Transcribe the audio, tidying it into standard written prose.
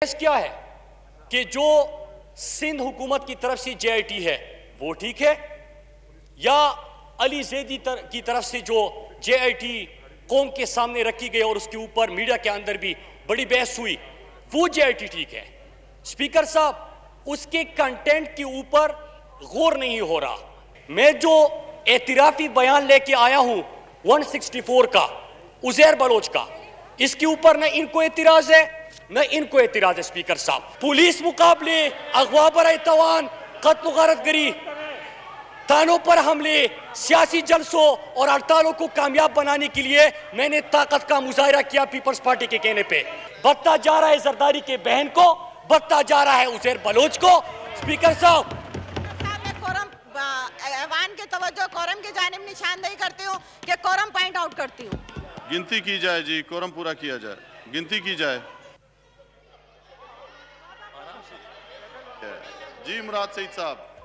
क्या है कि जो सिंध हुकूमत की तरफ से जेआईटी है वो ठीक है, या अली जैदी की तरफ से जो जेआईटी कौम के सामने रखी गई और उसके ऊपर मीडिया के अंदर भी बड़ी बहस हुई, वो जेआईटी ठीक है। स्पीकर साहब, उसके कंटेंट के ऊपर गौर नहीं हो रहा। मैं जो एतराफी बयान लेके आया हूं 164 का उजैर बलोच का, इसके ऊपर न इनको एतराज है न इनको एतराज है। स्पीकर साहब, पुलिस मुकाबले, अगवा बराए तवान, कत्ल गारतगरी, थानों पर हमले, सियासी जलसों और हड़तालों को कामयाब बनाने के लिए मैंने ताकत का मुजाहरा किया। पीपल्स पार्टी के कहने पे बढ़ता जा रहा है जरदारी के बहन को, बढ़ता जा रहा है उजैर बलोच को। स्पीकर साहब, ऐवान के तवज्जो कोरम की जानिब निशानदेही करती हूँ कि कोरम पॉइंट आउट करती हूँ। गिनती की जाए जी, कोरम पूरा किया जाए, गिनती की जाए जी। मुराद सईद साहब।